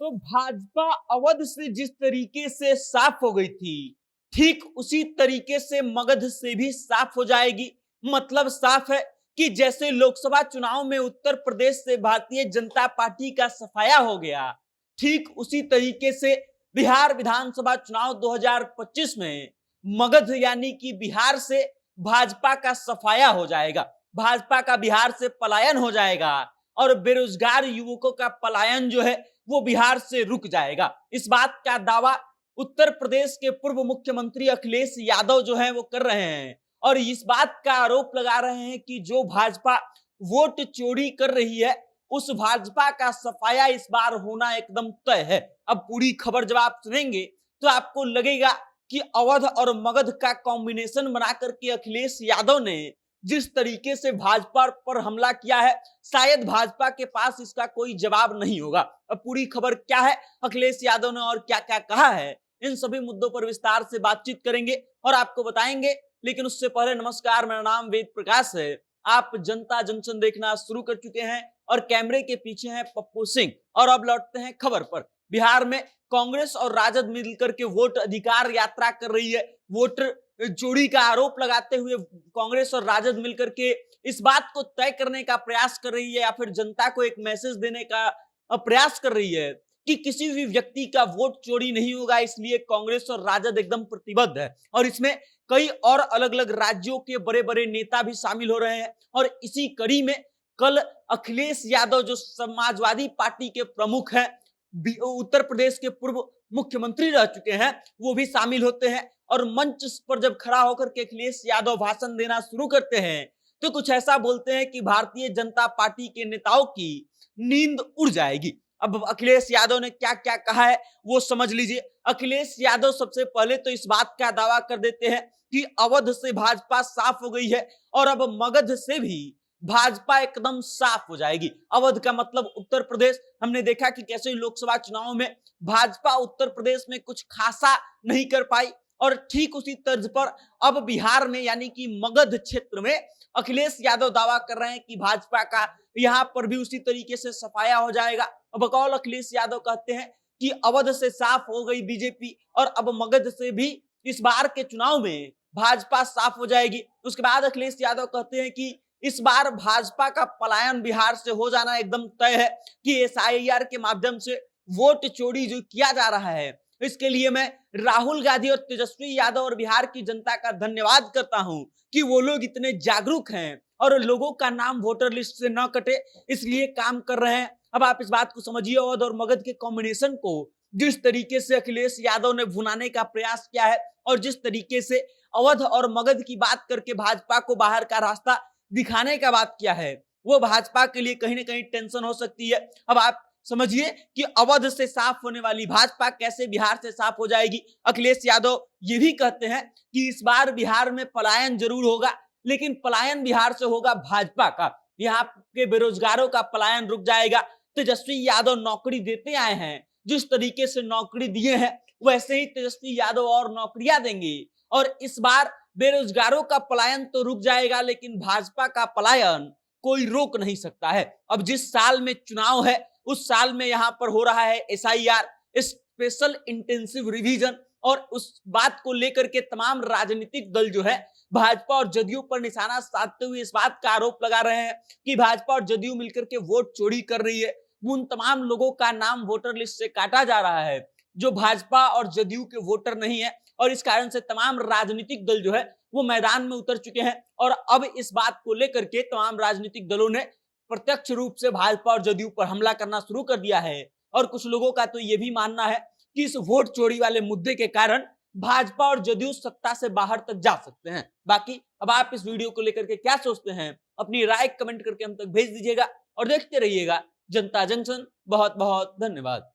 तो भाजपा अवध से जिस तरीके से साफ हो गई थी, ठीक उसी तरीके से मगध से भी साफ हो जाएगी। मतलब साफ है कि जैसे लोकसभा चुनाव में उत्तर प्रदेश से भारतीय जनता पार्टी का सफाया हो गया, ठीक उसी तरीके से बिहार विधानसभा चुनाव 2025 में मगध यानी कि बिहार से भाजपा का सफाया हो जाएगा। भाजपा का बिहार से पलायन हो जाएगा और बेरोजगार युवकों का पलायन जो है वो बिहार से रुक जाएगा। इस बात का दावा उत्तर प्रदेश के पूर्व मुख्यमंत्री अखिलेश यादव जो है वो कर रहे हैं और इस बात का आरोप लगा रहे हैं कि जो भाजपा वोट चोरी कर रही है उस भाजपा का सफाया इस बार होना एकदम तय है। अब पूरी खबर जब आप सुनेंगे तो आपको लगेगा कि अवध और मगध का कॉम्बिनेशन बना करके अखिलेश यादव ने जिस तरीके से भाजपा पर हमला किया है, शायद भाजपा के पास इसका कोई जवाब नहीं होगा। अब पूरी खबर क्या है, अखिलेश यादव ने और क्या क्या कहा है, इन सभी मुद्दों पर विस्तार से बातचीत करेंगे और आपको बताएंगे। लेकिन उससे पहले नमस्कार, मेरा नाम वेद प्रकाश है। आप जनता जंक्शन देखना शुरू कर चुके हैं और कैमरे के पीछे हैं पप्पू सिंह। और अब लौटते हैं खबर पर। बिहार में कांग्रेस और राजद मिलकर के वोट अधिकार यात्रा कर रही है। वोट चोरी का आरोप लगाते हुए कांग्रेस और राजद मिलकर के इस बात को तय करने का प्रयास कर रही है या फिर जनता को एक मैसेज देने का प्रयास कर रही है कि किसी भी व्यक्ति का वोट चोरी नहीं होगा। इसलिए कांग्रेस और राजद एकदम प्रतिबद्ध है और इसमें कई और अलग अलग राज्यों के बड़े बड़े नेता भी शामिल हो रहे हैं। और इसी कड़ी में कल अखिलेश यादव जो समाजवादी पार्टी के प्रमुख हैं, उत्तर प्रदेश के पूर्व मुख्यमंत्री रह चुके हैं, वो भी शामिल होते हैं और मंच पर जब खड़ा होकर के अखिलेश यादव भाषण देना शुरू करते हैं तो कुछ ऐसा बोलते हैं कि भारतीय जनता पार्टी के नेताओं की नींद उड़ जाएगी। अब अखिलेश यादव ने क्या क्या कहा है वो समझ लीजिए। अखिलेश यादव सबसे पहले तो इस बात का दावा कर देते हैं कि अवध से भाजपा साफ हो गई है और अब मगध से भी भाजपा एकदम साफ हो जाएगी। अवध का मतलब उत्तर प्रदेश। हमने देखा कि कैसे लोकसभा चुनाव में भाजपा उत्तर प्रदेश में कुछ खासा नहीं कर पाई और ठीक उसी तर्ज पर अब बिहार में यानी कि मगध क्षेत्र में अखिलेश यादव दावा कर रहे हैं कि भाजपा का यहां पर भी उसी तरीके से सफाया हो जाएगा। बकौल अखिलेश यादव कहते हैं कि अवध से साफ हो गई बीजेपी और अब मगध से भी इस बार के चुनाव में भाजपा साफ हो जाएगी। उसके बाद अखिलेश यादव कहते हैं कि इस बार भाजपा का पलायन बिहार से हो जाना एकदम तय है कि एसआईआर के माध्यम से वोट चोरी जो किया जा रहा है, इसके लिए मैं राहुल गांधी और तेजस्वी यादव और बिहार की जनता का धन्यवाद करता हूं कि वो लोग इतने जागरूक हैं और लोगों का नाम वोटर लिस्ट से न कटे इसलिए काम कर रहे हैं। अब आप इस बात को समझिए, अवध और मगध के कॉम्बिनेशन को जिस तरीके से अखिलेश यादव ने भुनाने का प्रयास किया है और जिस तरीके से अवध और मगध की बात करके भाजपा को बाहर का रास्ता दिखाने का बात किया है, वो भाजपा के लिए कहीं ना कहीं टेंशन हो सकती है। अब आप समझिए कि अवध से साफ होने वाली भाजपा कैसे बिहार से साफ हो जाएगी। अखिलेश यादव ये भी कहते हैं कि इस बार बिहार में पलायन जरूर होगा, लेकिन पलायन बिहार से होगा भाजपा का। यहाँ के बेरोजगारों का पलायन रुक जाएगा। तेजस्वी यादव नौकरी देते आए हैं, जिस तरीके से नौकरी दिए हैं वैसे ही तेजस्वी यादव और नौकरियां देंगे और इस बार बेरोजगारों का पलायन तो रुक जाएगा लेकिन भाजपा का पलायन कोई रोक नहीं सकता है। अब जिस साल में चुनाव है उस साल में यहां पर हो रहा है एसआईआर, स्पेशल इंटेंसिव रिवीजन, और उस बात को लेकर के तमाम राजनीतिक दल जो है भाजपा और जदयू पर निशाना साधते हुए इस बात का आरोप लगा रहे हैं कि भाजपा और जदयू मिलकर के वोट चोरी कर रही है। उन तमाम लोगों का नाम वोटर लिस्ट से काटा जा रहा है जो भाजपा और जदयू के वोटर नहीं है और इस कारण से तमाम राजनीतिक दल जो है वो मैदान में उतर चुके हैं और अब इस बात को लेकर के तमाम राजनीतिक दलों ने प्रत्यक्ष रूप से भाजपा और जदयू पर हमला करना शुरू कर दिया है। और कुछ लोगों का तो यह भी मानना है कि इस वोट चोरी वाले मुद्दे के कारण भाजपा और जदयू सत्ता से बाहर तक जा सकते हैं। बाकी अब आप इस वीडियो को लेकर के क्या सोचते हैं, अपनी राय कमेंट करके हम तक भेज दीजिएगा और देखते रहिएगा जनता जंक्शन। बहुत बहुत धन्यवाद।